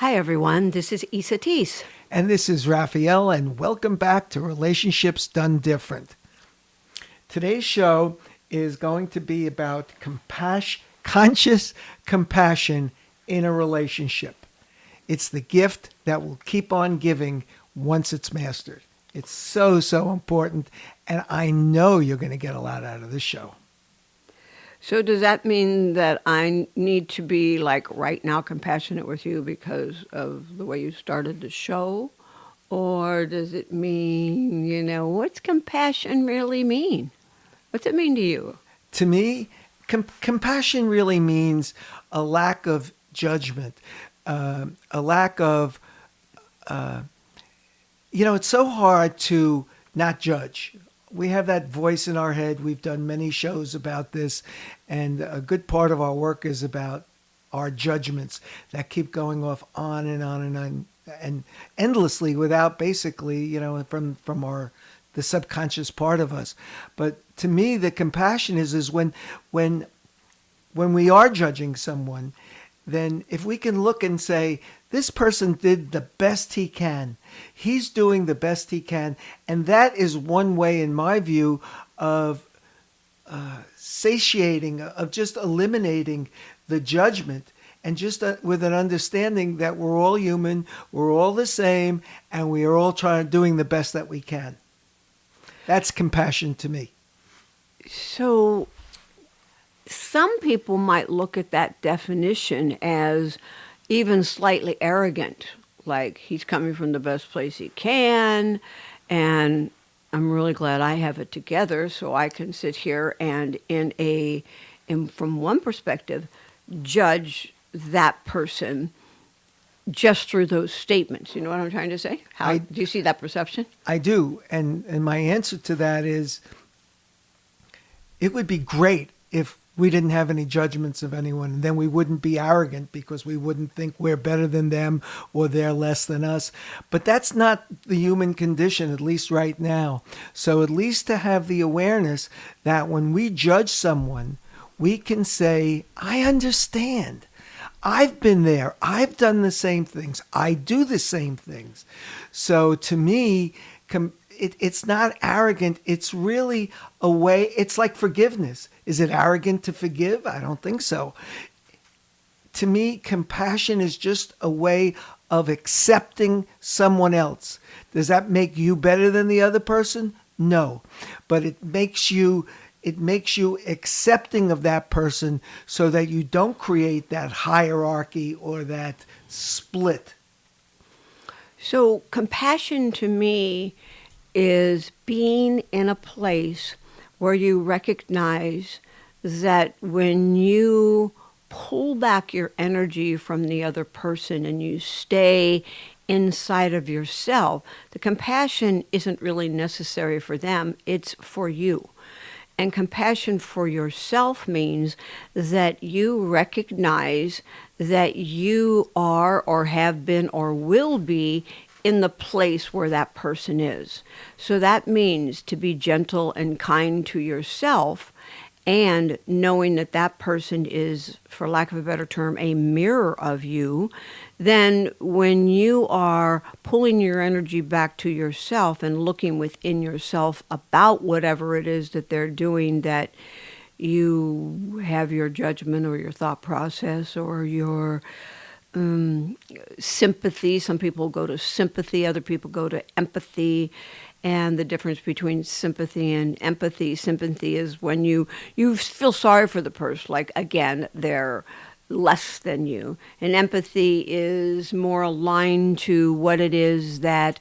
Hi, everyone. This is Isa Teese. And this is Raphael, and welcome back to Relationships Done Different. Today's show is going to be about conscious compassion in a relationship. It's the gift that will keep on giving once it's mastered. It's so important, and I know you're going to get a lot out of this show. So, does that mean that I need to be like right now compassionate with you because of the way you started the show? Or does it mean, what's compassion really mean? What's it mean to you? To me, compassion really means a lack of judgment, a lack of, it's so hard to not judge. We have that voice in our head. We've done many shows about this, and a good part of our work is about our judgments that keep going off on and on and on and endlessly without basically, from the subconscious part of us. But to me, the compassion is when we are judging someone, then if we can look and say, this person did the best he can. He's doing the best he can. And that is one way, in my view, of satiating, of just eliminating the judgment, and just with an understanding that we're all human, we're all the same, and we are all doing the best that we can. That's compassion to me. So, some people might look at that definition as even slightly arrogant, like he's coming from the best place he can, and I'm really glad I have it together so I can sit here and from one perspective, judge that person just through those statements. You know what I'm trying to say? Do you see that perception? I do, and my answer to that is, it would be great if we didn't have any judgments of anyone, and then we wouldn't be arrogant because we wouldn't think we're better than them or they're less than us. But that's not the human condition, at least right now. So at least to have the awareness that when we judge someone, we can say, I understand. I've been there. I've done the same things. I do the same things. So to me, it's not arrogant. It's really a way. It's like forgiveness. Is it arrogant to forgive? I don't think so. To me, compassion is just a way of accepting someone else. Does that make you better than the other person? No. But it makes you accepting of that person so that you don't create that hierarchy or that split. So compassion to me is being in a place where you recognize that when you pull back your energy from the other person and you stay inside of yourself, the compassion isn't really necessary for them, it's for you. And compassion for yourself means that you recognize that you are or have been or will be in the place where that person is. So that means to be gentle and kind to yourself, and knowing that that person is, for lack of a better term, a mirror of you. Then when you are pulling your energy back to yourself and looking within yourself about whatever it is that they're doing, that you have your judgment or your thought process or your sympathy. Some people go to sympathy, other people go to empathy. And the difference between sympathy and empathy: sympathy is when you feel sorry for the person, like, again, they're less than you. And empathy is more aligned to what it is that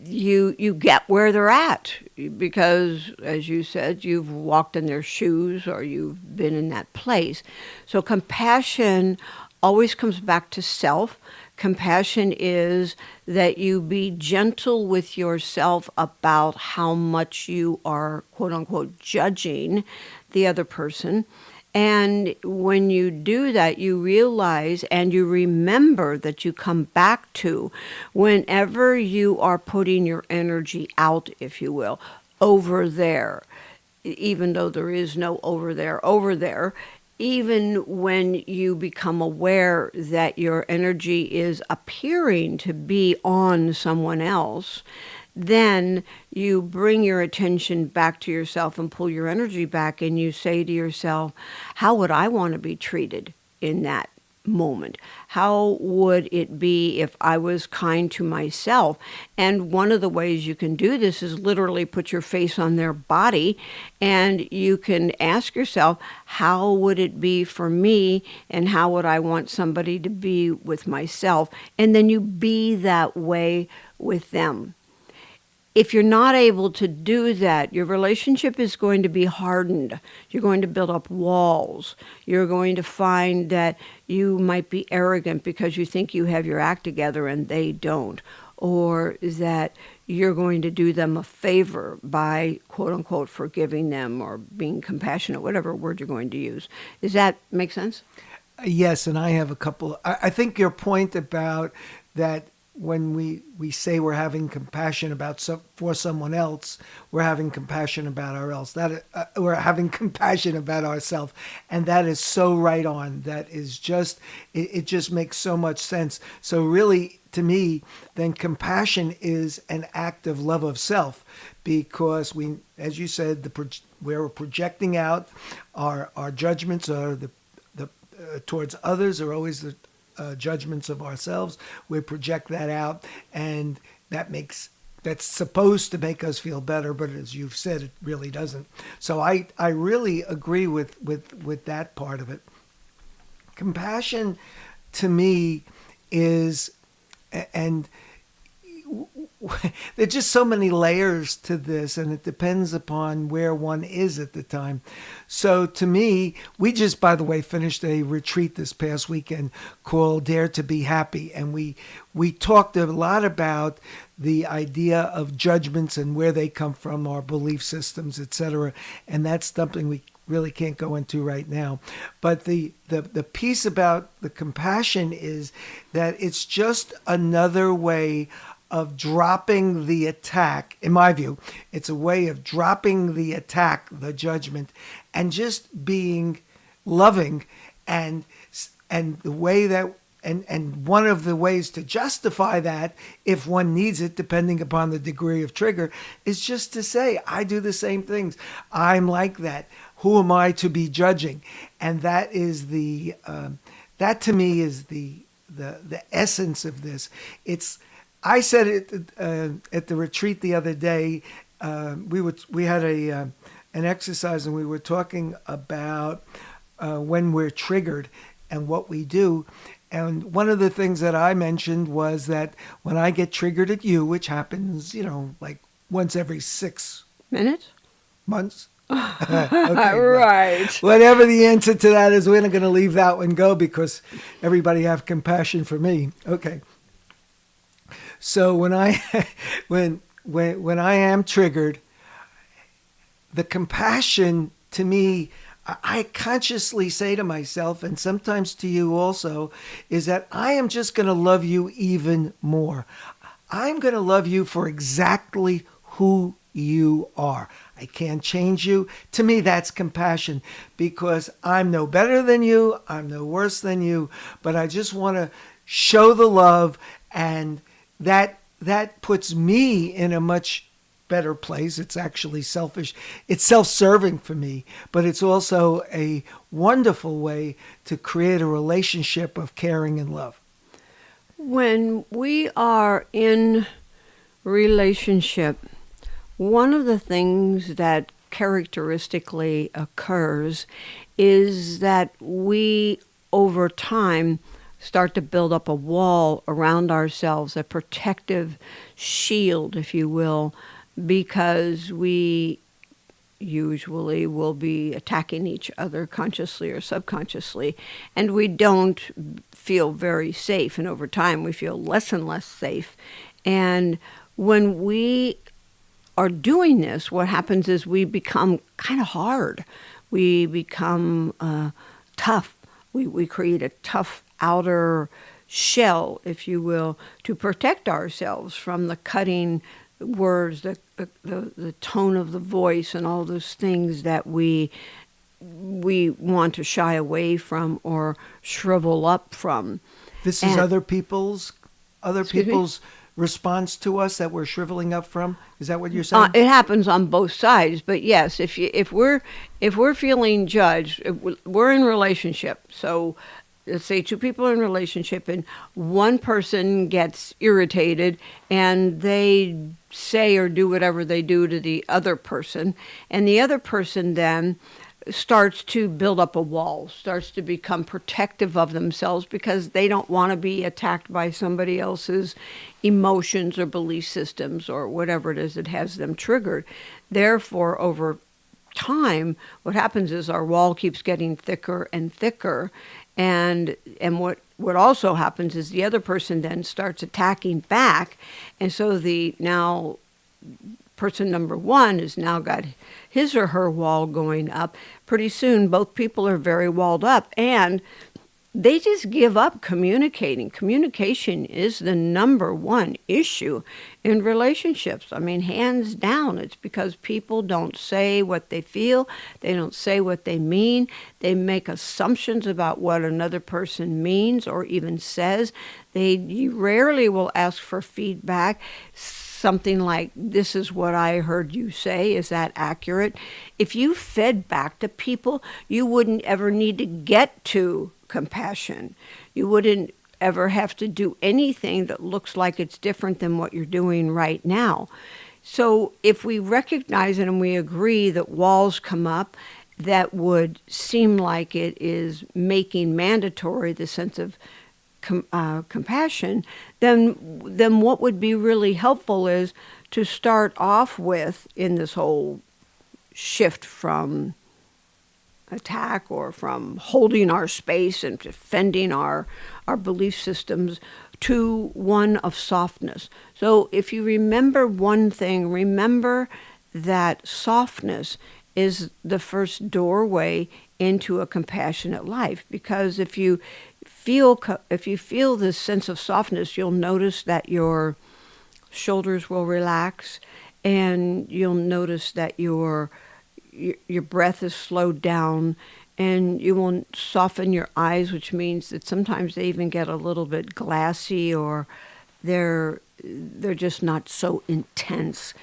you get where they're at, because, as you said, you've walked in their shoes or you've been in that place. So compassion always comes back to self. Compassion is that you be gentle with yourself about how much you are, quote unquote, judging the other person. And when you do that, you realize and you remember that you come back to, whenever you are putting your energy out, if you will, over there, even though there is no over there, even when you become aware that your energy is appearing to be on someone else, then you bring your attention back to yourself and pull your energy back, and you say to yourself, how would I want to be treated in that moment? How would it be if I was kind to myself? And one of the ways you can do this is literally put your face on their body, and you can ask yourself, how would it be for me, and how would I want somebody to be with myself? And then you be that way with them. If you're not able to do that, your relationship is going to be hardened. You're going to build up walls. You're going to find that you might be arrogant because you think you have your act together and they don't. Or that you're going to do them a favor by, quote unquote, forgiving them or being compassionate, whatever word you're going to use. Does that make sense? Yes, and I have a couple. I think your point about that when we say we're having compassion for someone else, we're having compassion about we're having compassion about ourselves, and that is so right on. That is just it just makes so much sense. So really, to me, then compassion is an act of love of self, because we, as you said, we're projecting out our judgments are the towards others are always the judgments of ourselves. We project that out, and that's supposed to make us feel better, but as you've said, it really doesn't. So I really agree with that part of it. Compassion to me is, and there are just so many layers to this, and it depends upon where one is at the time. So to me, we just, by the way, finished a retreat this past weekend called Dare to Be Happy. And we talked a lot about the idea of judgments and where they come from, our belief systems, etc. And that's something we really can't go into right now. But the piece about the compassion is that it's just another way of dropping the attack. In my view, it's a way of dropping the attack, the judgment, and just being loving. And the way that, and one of the ways to justify that, if one needs it, depending upon the degree of trigger, is just to say, I do the same things. I'm like that. Who am I to be judging? And that is that to me is the essence of this. I said it at the retreat the other day. We had an exercise, and we were talking about when we're triggered and what we do. And one of the things that I mentioned was that when I get triggered at you, which happens, like once every 6 Minutes? months. Okay, right. Whatever the answer to that is, we're not going to leave that one go because everybody have compassion for me. Okay. So when I am triggered, the compassion to me, I consciously say to myself, and sometimes to you also, is that I am just going to love you even more. I'm going to love you for exactly who you are. I can't change you. To me, that's compassion, because I'm no better than you. I'm no worse than you. But I just want to show the love, and that puts me in a much better place. It's actually selfish. It's self-serving for me, but it's also a wonderful way to create a relationship of caring and love. When we are in relationship, one of the things that characteristically occurs is that we, over time, start to build up a wall around ourselves, a protective shield, if you will, because we usually will be attacking each other consciously or subconsciously, and we don't feel very safe. And over time, we feel less and less safe. And when we are doing this, what happens is we become kind of hard. We become tough. We create a tough outer shell, if you will, to protect ourselves from the cutting words, the tone of the voice, and all those things that we we want to shy away from or shrivel up from. This is And- other people's Excuse me? response to us that we're shriveling up from. Is that what you're saying? It happens on both sides, but yes, if we're feeling judged, we're in relationship. So let's say two people are in relationship, and one person gets irritated, and they say or do whatever they do to the other person, and the other person then starts to build up a wall, starts to become protective of themselves because they don't want to be attacked by somebody else's emotions or belief systems or whatever it is that has them triggered. Therefore, over time, what happens is our wall keeps getting thicker and thicker. And what also happens is the other person then starts attacking back. And so the now person number one has now got his or her wall going up. Pretty soon, both people are very walled up, and they just give up communicating. Communication is the number one issue in relationships. I mean, hands down, it's because people don't say what they feel. They don't say what they mean. They make assumptions about what another person means or even says. They rarely will ask for feedback. Something like, this is what I heard you say. Is that accurate? If you fed back to people, you wouldn't ever need to get to compassion. You wouldn't ever have to do anything that looks like it's different than what you're doing right now. So if we recognize it and we agree that walls come up, that would seem like it is making mandatory the sense of compassion, then what would be really helpful is to start off with, in this whole shift from attack or from holding our space and defending our belief systems, to one of softness. So if you remember one thing, remember that softness is the first doorway into a compassionate life. Because if you feel this sense of softness, you'll notice that your shoulders will relax, and you'll notice that your breath is slowed down, and you will soften your eyes, which means that sometimes they even get a little bit glassy, or they're just not so intense.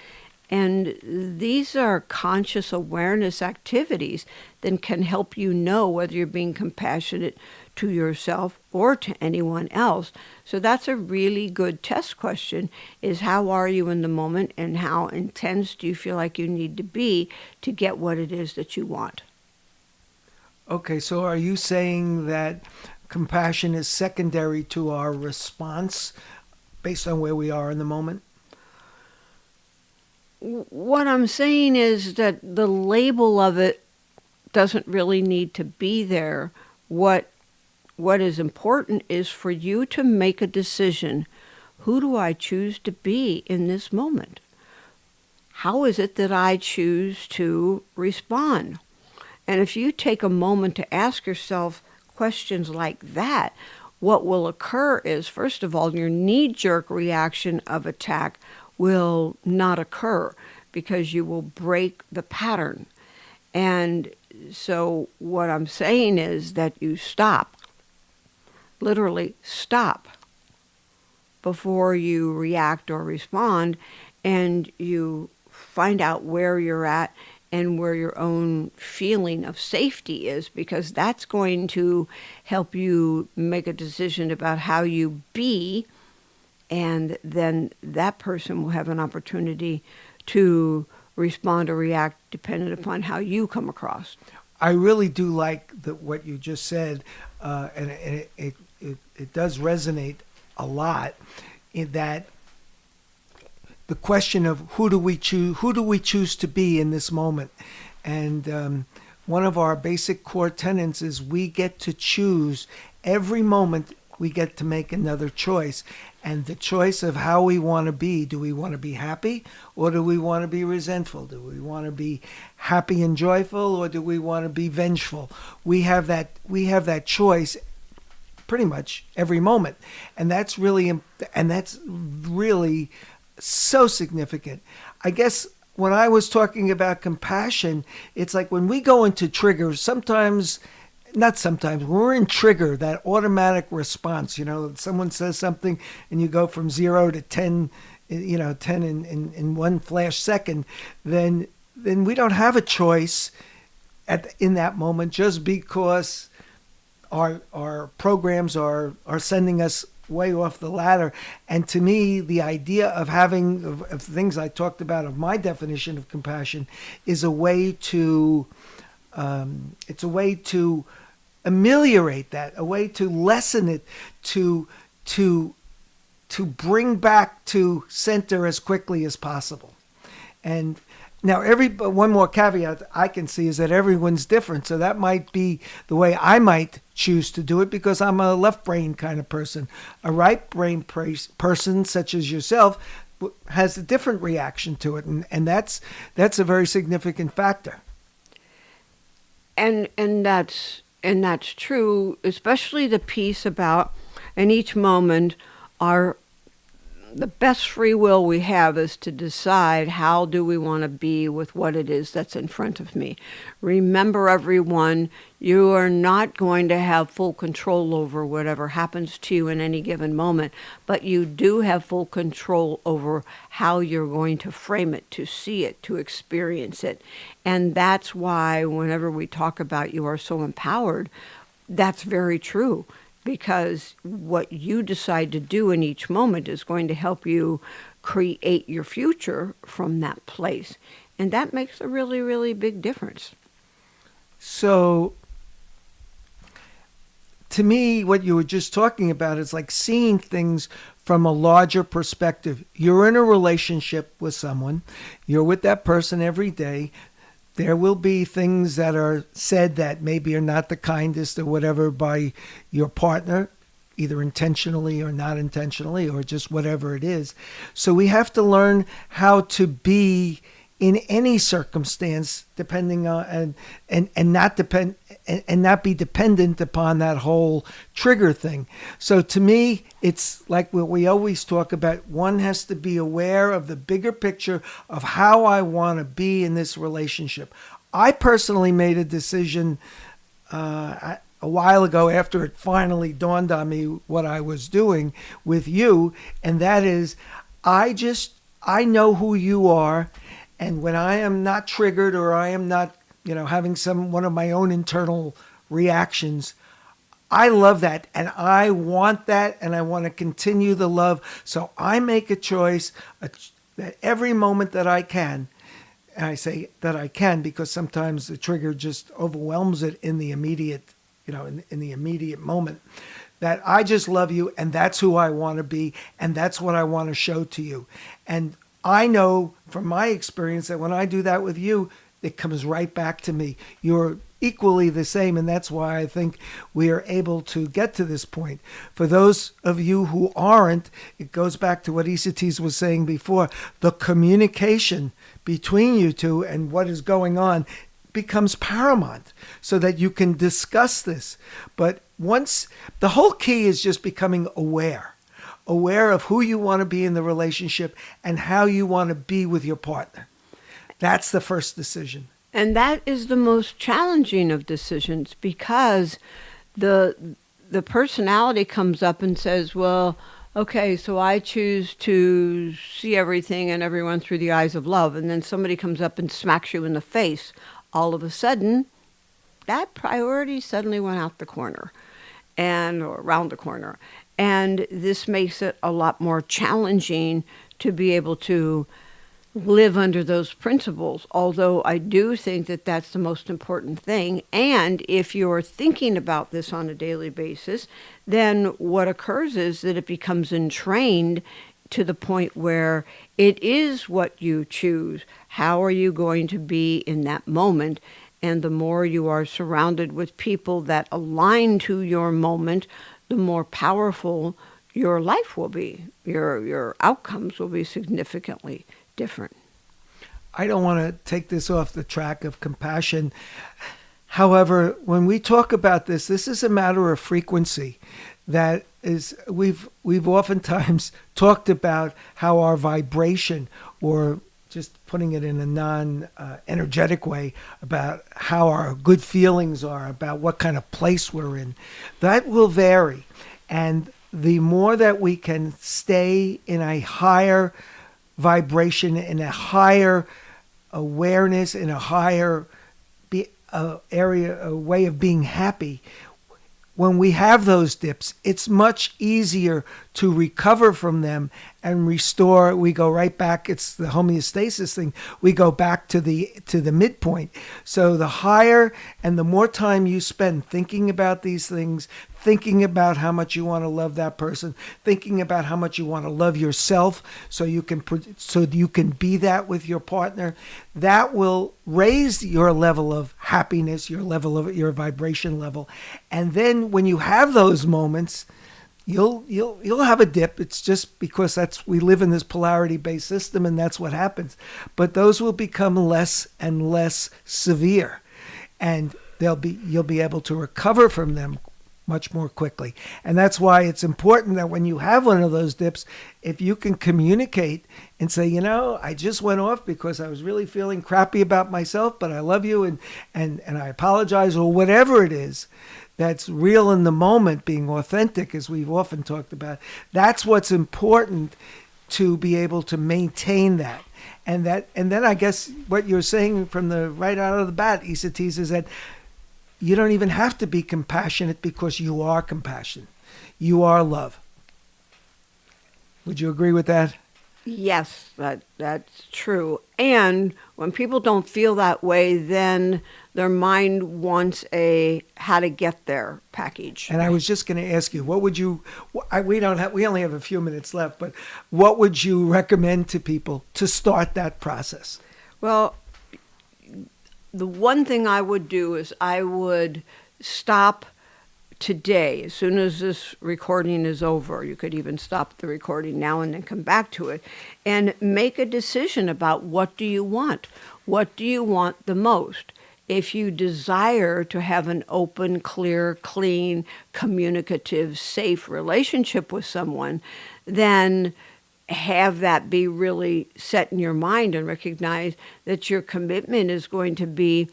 And these are conscious awareness activities that can help you know whether you're being compassionate to yourself or to anyone else. So that's a really good test question, is how are you in the moment, and how intense do you feel like you need to be to get what it is that you want? Okay, so are you saying that compassion is secondary to our response based on where we are in the moment? What I'm saying is that the label of it doesn't really need to be there. What is important is for you to make a decision. Who do I choose to be in this moment? How is it that I choose to respond? And if you take a moment to ask yourself questions like that, what will occur is, first of all, your knee-jerk reaction of attack will not occur, because you will break the pattern. And so what I'm saying is that you stop, literally stop, before you react or respond, and you find out where you're at and where your own feeling of safety is, because that's going to help you make a decision about how you be, and then that person will have an opportunity to respond or react depending upon how you come across. I really do like what you just said, and it does resonate a lot, in that the question of who do we choose to be in this moment. And one of our basic core tenets is we get to choose every moment. We get to make another choice, and the choice of how we want to be. Do we want to be happy, or do we want to be resentful? Do we want to be happy and joyful, or do we want to be vengeful? We have that choice pretty much every moment, and that's really so significant. I guess when I was talking about compassion, it's like when we go into triggers, not sometimes, when we're in trigger, that automatic response, someone says something and you go from 0 to 10, 10 in one flash second, then we don't have a choice in that moment, just because our programs are sending us way off the ladder. And to me, the idea of having of things I talked about, of my definition of compassion, is a way to ameliorate that, a way to lessen it, to bring back to center as quickly as possible. And now, one more caveat I can see is that everyone's different. So that might be the way I might choose to do it, because I'm a left brain kind of person. A right brain person, such as yourself, has a different reaction to it. And that's a very significant factor. And that's true, especially the piece about in each moment the best free will we have is to decide how do we want to be with what it is that's in front of me. Remember, everyone, you are not going to have full control over whatever happens to you in any given moment, but you do have full control over how you're going to frame it, to see it, to experience it. And that's why whenever we talk about you are so empowered, that's very true. Because what you decide to do in each moment is going to help you create your future from that place. And that makes a really, really big difference. So, to me, what you were just talking about is like seeing things from a larger perspective. You're in a relationship with someone. You're with that person every day. There will be things that are said that maybe are not the kindest or whatever by your partner, either intentionally or not intentionally, or just whatever it is. So we have to learn how to be in any circumstance, depending on and not be dependent upon that whole trigger thing. So to me, it's like what we always talk about. One has to be aware of the bigger picture of how I want to be in this relationship. I personally made a decision a while ago, after it finally dawned on me what I was doing with you, and that is, I know who you are. And when I am not triggered, or I am not, having one of my own internal reactions, I love that, and I want that, and I want to continue the love. So I make a choice that every moment that I can, and I say that I can because sometimes the trigger just overwhelms it in the immediate, in the immediate moment, that I just love you, and that's who I want to be, and that's what I want to show to you. And I know from my experience that when I do that with you, it comes right back to me. You're equally the same, and that's why I think we are able to get to this point. For those of you who aren't, it goes back to what Isatis was saying before. The communication between you two and what is going on becomes paramount so that you can discuss this. But the whole key is just becoming aware of who you want to be in the relationship and how you want to be with your partner. That's the first decision. And that is the most challenging of decisions, because the personality comes up and says, well, okay, so I choose to see everything and everyone through the eyes of love. And then somebody comes up and smacks you in the face. All of a sudden, that priority suddenly went out the corner or around the corner. And this makes it a lot more challenging to be able to live under those principles, although I do think that that's the most important thing. And if you're thinking about this on a daily basis, then what occurs is that it becomes entrained to the point where it is what you choose. How are you going to be in that moment? And the more you are surrounded with people that align to your moment, the more powerful your life will be. Your outcomes will be significantly different. I don't want to take this off the track of compassion. However, when we talk about this is a matter of frequency. That is, we've oftentimes talked about how our vibration, or just putting it in a non-energetic way about how our good feelings are, about what kind of place we're in. That will vary. And the more that we can stay in a higher vibration, in a higher awareness, in a higher area, a way of being happy, when we have those dips, it's much easier to recover from them and restore. We go right back. It's the homeostasis thing. We go back to the midpoint. So the higher and the more time you spend thinking about these things, thinking about how much you want to love that person, thinking about how much you want to love yourself, so you can be that with your partner, that will raise your level of happiness, your vibration level. And then when you have those moments, you'll have a dip. It's just because we live in this polarity-based system, and that's what happens. But those will become less and less severe, and you'll be able to recover from them much more quickly. And that's why it's important that when you have one of those dips, if you can communicate and say, I just went off because I was really feeling crappy about myself, but I love you and I apologize, or whatever it is, that's real in the moment, being authentic, as we've often talked about. That's what's important, to be able to maintain that. And then I guess what you're saying from the right out of the bat, Esatis, is that you don't even have to be compassionate, because you are compassion. You are love. Would you agree with that? Yes, that's true. And when people don't feel that way, then their mind wants a how to get there package. And I was just going to ask you, what would you? We only have a few minutes left, but what would you recommend to people to start that process? Well, the one thing I would do is I would stop today, as soon as this recording is over. You could even stop the recording now and then come back to it, and make a decision about what do you want? What do you want the most? If you desire to have an open, clear, clean, communicative, safe relationship with someone, then have that be really set in your mind, and recognize that your commitment is going to be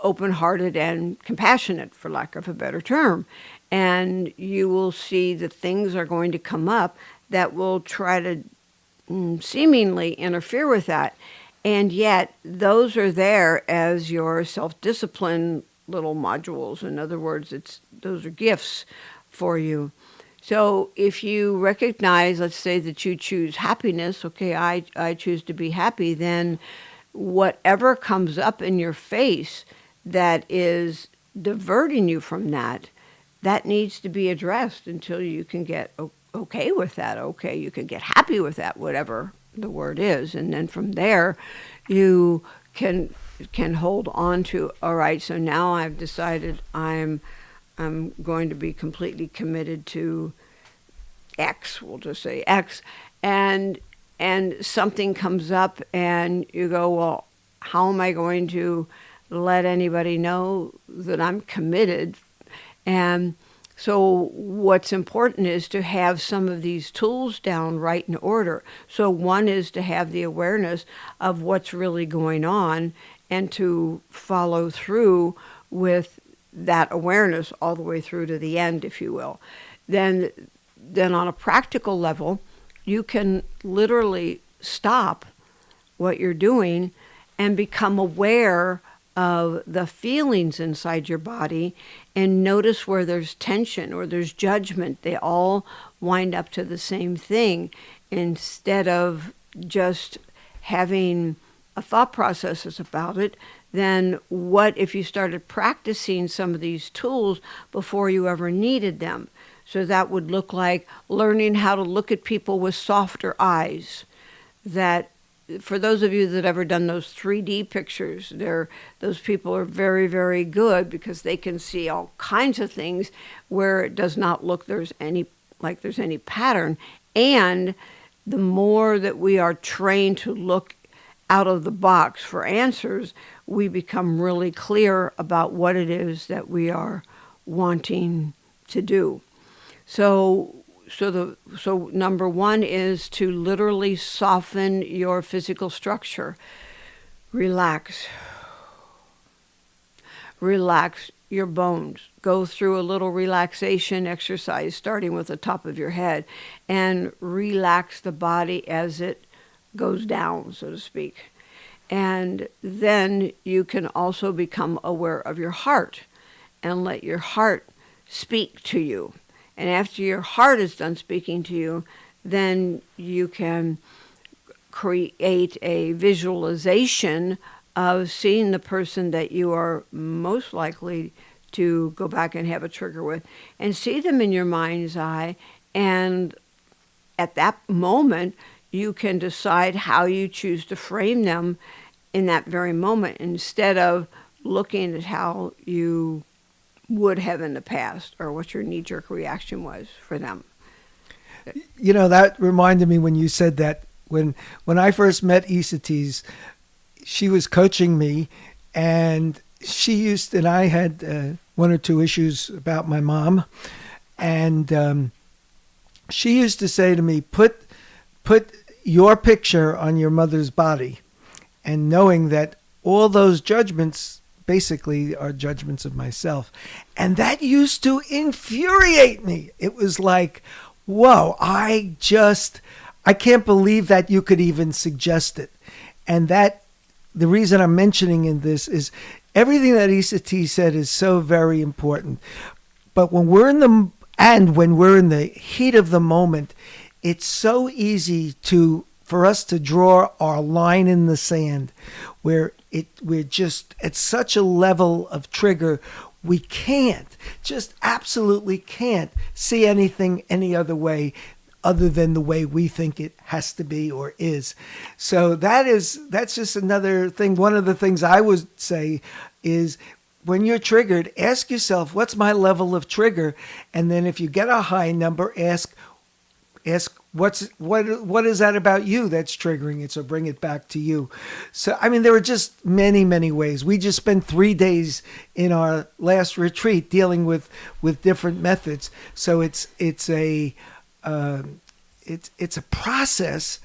open-hearted and compassionate, for lack of a better term. And you will see that things are going to come up that will try to seemingly interfere with that. And yet those are there as your self-discipline little modules. In other words, those are gifts for you. So if you recognize, let's say that you choose happiness, okay, I choose to be happy, then whatever comes up in your face that is diverting you from that needs to be addressed until you can get okay with that. Okay, you can get happy with that, whatever the word is. And then from there, you can hold on to, all right, so now I've decided I'm going to be completely committed to X, we'll just say X, and something comes up and you go, well, how am I going to let anybody know that I'm committed? And so what's important is to have some of these tools down right in order. So one is to have the awareness of what's really going on, and to follow through with that awareness all the way through to the end, if you will. Then on a practical level, you can literally stop what you're doing and become aware of the feelings inside your body, and notice where there's tension or there's judgment. They all wind up to the same thing, instead of just having a thought processes about it. Then what if you started practicing some of these tools before you ever needed them? So that would look like learning how to look at people with softer eyes. That, for those of you that ever done those 3D pictures, those people are very, very good, because they can see all kinds of things where it does not look there's any pattern. And the more that we are trained to look out of the box for answers, we become really clear about what it is that we are wanting to do. So so number one is to literally soften your physical structure. Relax. Relax your bones. Go through a little relaxation exercise starting with the top of your head and relax the body as it goes down, so to speak. And then you can also become aware of your heart and let your heart speak to you. And after your heart is done speaking to you, then you can create a visualization of seeing the person that you are most likely to go back and have a trigger with, and see them in your mind's eye. And at that moment, you can decide how you choose to frame them in that very moment, instead of looking at how you would have in the past or what your knee-jerk reaction was for them. You know, that reminded me when you said that, when I first met Isatis, she was coaching me, and I had one or two issues about my mom, and she used to say to me, put your picture on your mother's body, and knowing that all those judgments basically are judgments of myself. And that used to infuriate me. It was like, whoa, I can't believe that you could even suggest it. And that, the reason I'm mentioning in this is everything that Isa T said is so very important. But when we're in the heat of the moment, it's so easy for us to draw our line in the sand, where we're just at such a level of trigger, we absolutely can't see anything any other way other than the way we think it has to be or is. So that's just another thing. One of the things I would say is, when you're triggered, ask yourself, what's my level of trigger? And then if you get a high number, ask what is that about you that's triggering it? So bring it back to you. So, I mean, there are just many, many ways. We just spent 3 days in our last retreat dealing with different methods. So it's a process,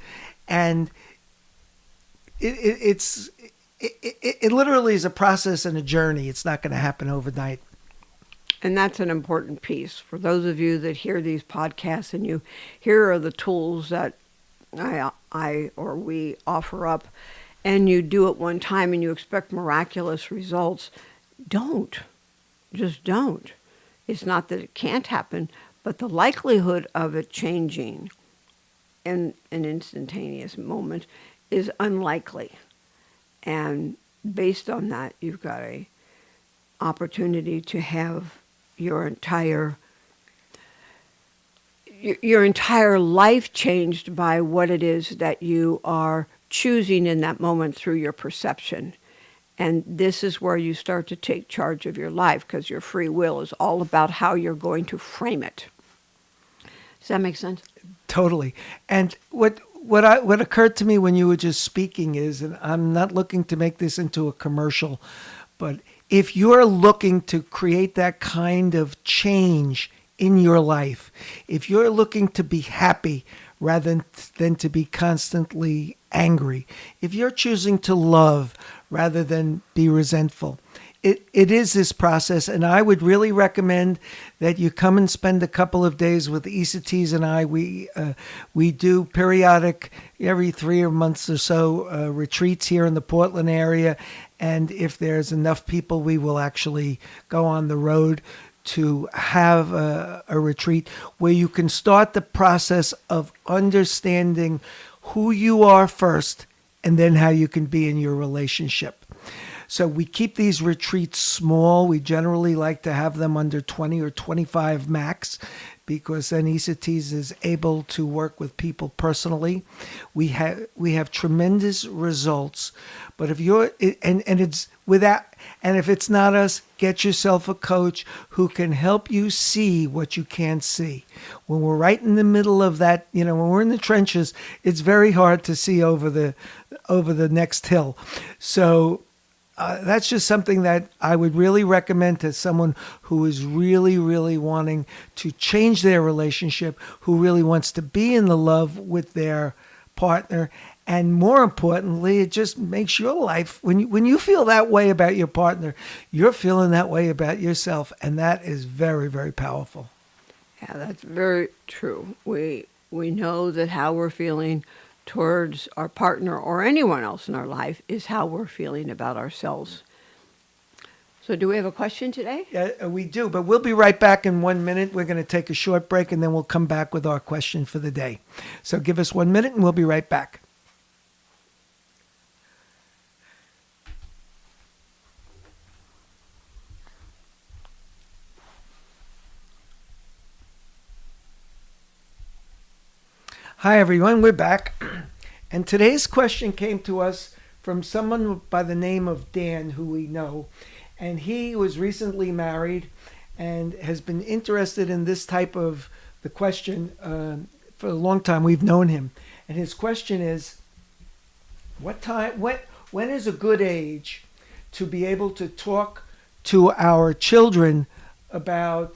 and it literally is a process and a journey. It's not going to happen overnight. And that's an important piece. For those of you that hear these podcasts and you here are the tools that I or we offer up, and you do it one time and you expect miraculous results, just don't. It's not that it can't happen, but the likelihood of it changing in an instantaneous moment is unlikely. And based on that, you've got a opportunity to have your entire life changed by what it is that you are choosing in that moment through your perception. And this is where you start to take charge of your life, because your free will is all about how you're going to frame it. Does that make sense? Totally. And what occurred to me when you were just speaking is, and I'm not looking to make this into a commercial, but if you're looking to create that kind of change in your life, if you're looking to be happy rather than to be constantly angry, if you're choosing to love rather than be resentful, it is this process. And I would really recommend that you come and spend a couple of days with Isa Tees and I. We do periodic, every 3 months or so, retreats here in the Portland area. And if there's enough people, we will actually go on the road to have a retreat where you can start the process of understanding who you are first, and then how you can be in your relationship. So we keep these retreats small. We generally like to have them under 20 or 25 max, because then Isa Tees is able to work with people personally. We have tremendous results. But if you're if it's not us, get yourself a coach who can help you see what you can't see. When we're right in the middle of that, when we're in the trenches, it's very hard to see over the next hill. So that's just something that I would really recommend to someone who is really, really wanting to change their relationship, who really wants to be in the love with their partner. And more importantly, it just makes your life, when you feel that way about your partner, you're feeling that way about yourself. And that is very, very powerful. Yeah, that's very true. We know that how we're feeling towards our partner or anyone else in our life is how we're feeling about ourselves. So do we have a question today? Yeah, we do, but we'll be right back in 1 minute. We're going to take a short break and then we'll come back with our question for the day. So give us 1 minute and we'll be right back. Hi, everyone. We're back. And today's question came to us from someone by the name of Dan, who we know. And he was recently married and has been interested in this type of the question for a long time. We've known him. And his question is, when is a good age to be able to talk to our children about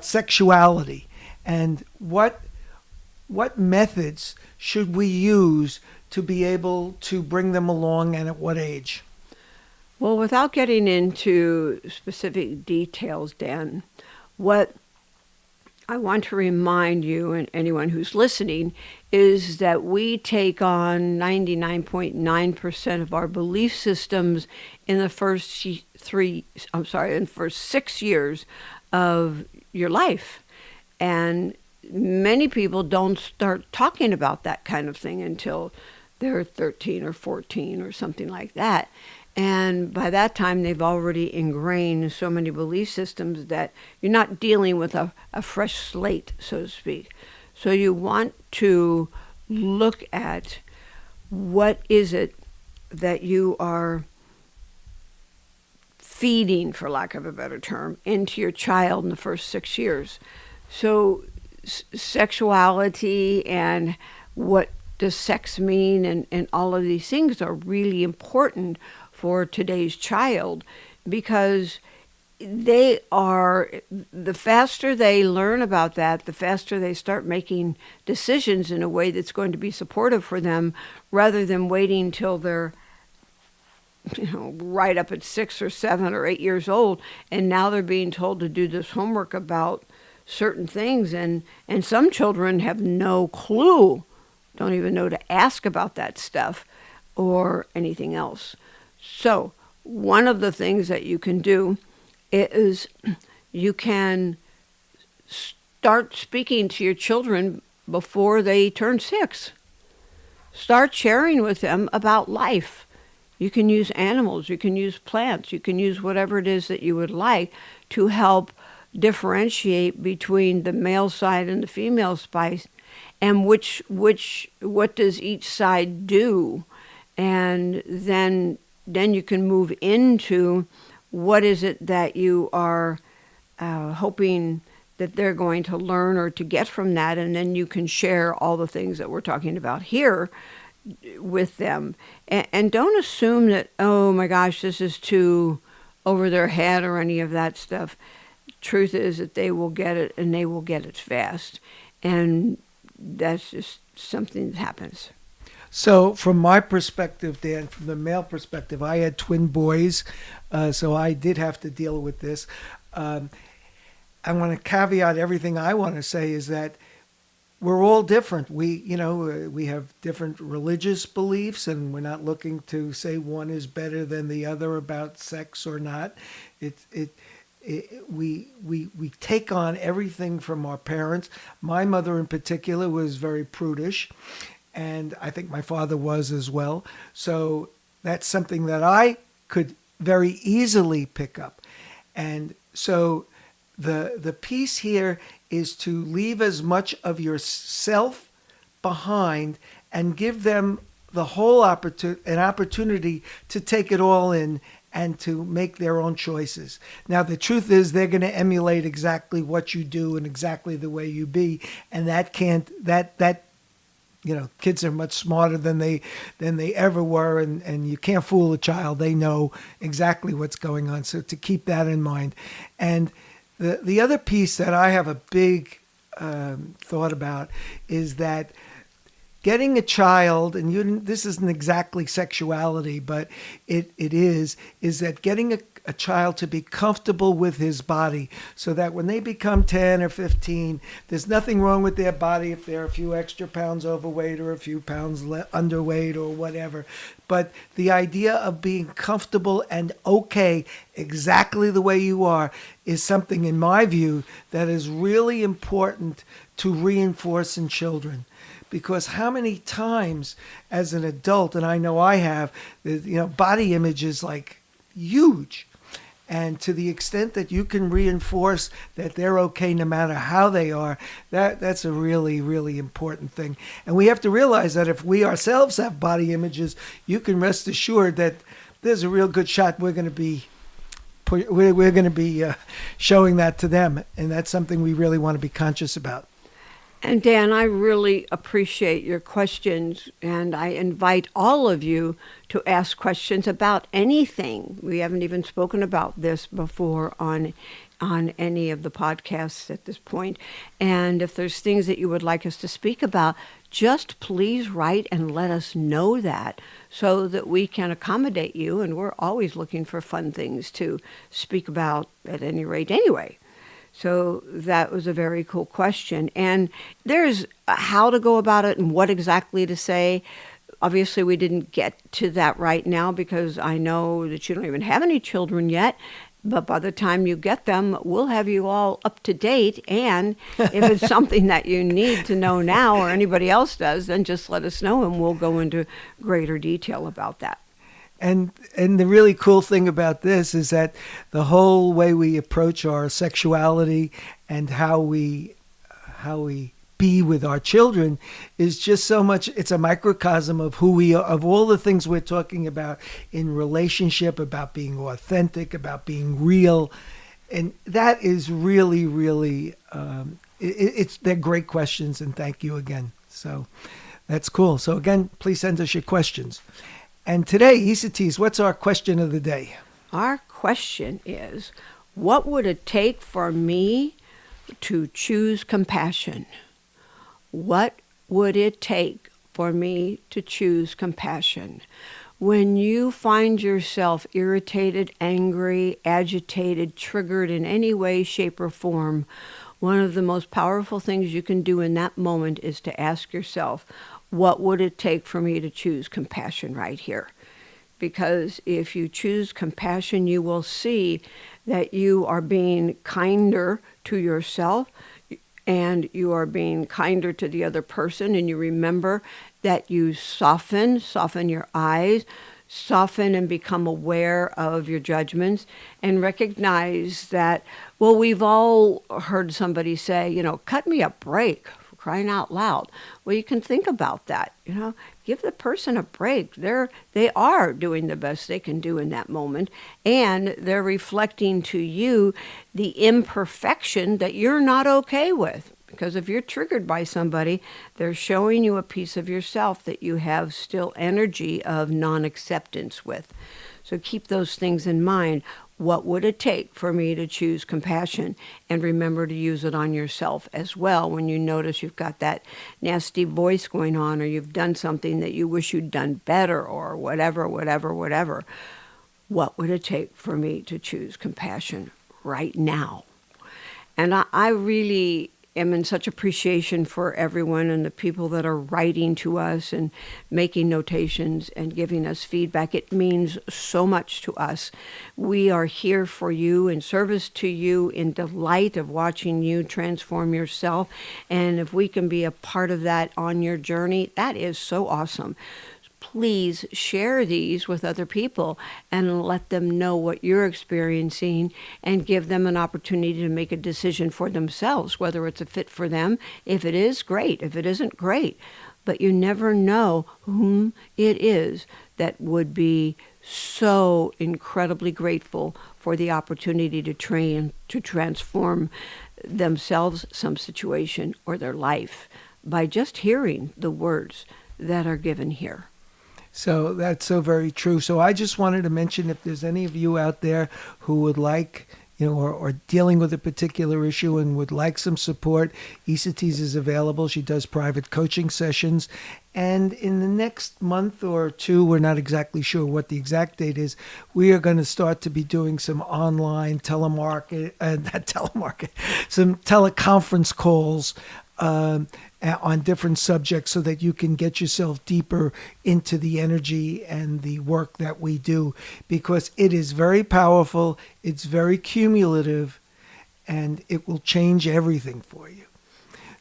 sexuality, and what methods should we use to be able to bring them along, and at what age? Well, without getting into specific details, Dan, what I want to remind you and anyone who's listening is that we take on 99.9% of our belief systems in the first 6 years of your life. And many people don't start talking about that kind of thing until they're 13 or 14 or something like that. And by that time, they've already ingrained so many belief systems that you're not dealing with a fresh slate, so to speak. So you want to look at what is it that you are feeding, for lack of a better term, into your child in the first 6 years. So sexuality and what does sex mean and all of these things are really important for today's child, because the faster they learn about that, the faster they start making decisions in a way that's going to be supportive for them, rather than waiting till they're right up at 6 or 7 or 8 years old, and now they're being told to do this homework about certain things, and some children have no clue, don't even know to ask about that stuff or anything else. So one of the things that you can do is you can start speaking to your children before they turn 6. Start sharing with them about life. You can use animals, you can use plants, you can use whatever it is that you would like to help differentiate between the male side and the female side, and what does each side do, and then you can move into what is it that you are hoping that they're going to learn or to get from that, and then you can share all the things that we're talking about here with them. And don't assume that, oh my gosh, this is too over their head or any of that stuff. Truth is that they will get it, and they will get it fast. And that's just something that happens. So from my perspective, Dan, from the male perspective, I had twin boys, so I did have to deal with this. I want to caveat everything I want to say is that we're all different. We have different religious beliefs, and we're not looking to say one is better than the other about sex or not. We take on everything from our parents. My mother in particular was very prudish, and I think my father was as well. So that's something that I could very easily pick up. And so the piece here is to leave as much of yourself behind and give them the whole opportunity to take it all in and to make their own choices. Now, the truth is they're going to emulate exactly what you do and exactly the way you be, and that kids are much smarter than they ever were, and you can't fool a child. They know exactly what's going on. So to keep that in mind. And the other piece that I have a big thought about is that getting a child, and this isn't exactly sexuality, but it is that getting a child to be comfortable with his body, so that when they become 10 or 15, there's nothing wrong with their body if they're a few extra pounds overweight or a few pounds underweight or whatever. But the idea of being comfortable and okay exactly the way you are is something, in my view, that is really important to reinforce in children. Because how many times as an adult, and I know I have, body image is like huge. And to the extent that you can reinforce that they're okay no matter how they are, that's a really, really important thing. And we have to realize that if we ourselves have body images, you can rest assured that there's a real good shot we're going to be showing that to them. And that's something we really want to be conscious about. And Dan, I really appreciate your questions, and I invite all of you to ask questions about anything. We haven't even spoken about this before on any of the podcasts at this point. And if there's things that you would like us to speak about, just please write and let us know that so that we can accommodate you. And we're always looking for fun things to speak about at any rate anyway. So that was a very cool question. And there's how to go about it and what exactly to say. Obviously, we didn't get to that right now because I know that you don't even have any children yet. But by the time you get them, we'll have you all up to date. And if it's something that you need to know now or anybody else does, then just let us know and we'll go into greater detail about that. And the really cool thing about this is that the whole way we approach our sexuality and how we be with our children is just so much. It's a microcosm of who we are, of all the things we're talking about in relationship, about being authentic, about being real, and that is really, really. They're great questions, and thank you again. So that's cool. So again, please send us your questions. And today, Isatis, what's our question of the day? Our question is, what would it take for me to choose compassion? What would it take for me to choose compassion? When you find yourself irritated, angry, agitated, triggered in any way, shape, or form, one of the most powerful things you can do in that moment is to ask yourself, what would it take for me to choose compassion right here? Because if you choose compassion, you will see that you are being kinder to yourself and you are being kinder to the other person. And you remember that you soften your eyes, soften and become aware of your judgments and recognize that, well, we've all heard somebody say, cut me a break. Crying out loud. Well, you can think about that. Give the person a break. They are doing the best they can do in that moment, and they're reflecting to you the imperfection that you're not okay with. Because if you're triggered by somebody, they're showing you a piece of yourself that you have still energy of non-acceptance with. So keep those things in mind. What would it take for me to choose compassion? And remember to use it on yourself as well when you notice you've got that nasty voice going on or you've done something that you wish you'd done better or whatever. What would it take for me to choose compassion right now? And I really am in such appreciation for everyone and the people that are writing to us and making notations and giving us feedback. It means so much to us. We are here for you, in service to you, in delight of watching you transform yourself. And if we can be a part of that on your journey, that is so awesome. Please share these with other people and let them know what you're experiencing and give them an opportunity to make a decision for themselves, whether it's a fit for them. If it is, great. If it isn't, great. But you never know whom it is that would be so incredibly grateful for the opportunity to train, to transform themselves, some situation, or their life by just hearing the words that are given here. So that's so very true. So I just wanted to mention, if there's any of you out there who would like, or dealing with a particular issue and would like some support, Isatis is available. She does private coaching sessions. And in the next month or two, we're not exactly sure what the exact date is, we are going to start to be doing some online some teleconference calls on different subjects, so that you can get yourself deeper into the energy and the work that we do, because it is very powerful, it's very cumulative, and it will change everything for you.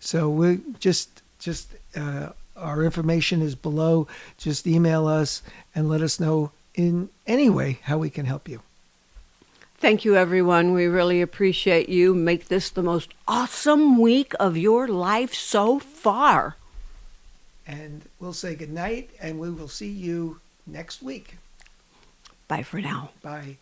So we just our information is below. Just email us and let us know in any way how we can help you. Thank you, everyone. We really appreciate you. Make this the most awesome week of your life so far. And we'll say good night, and we will see you next week. Bye for now. Bye.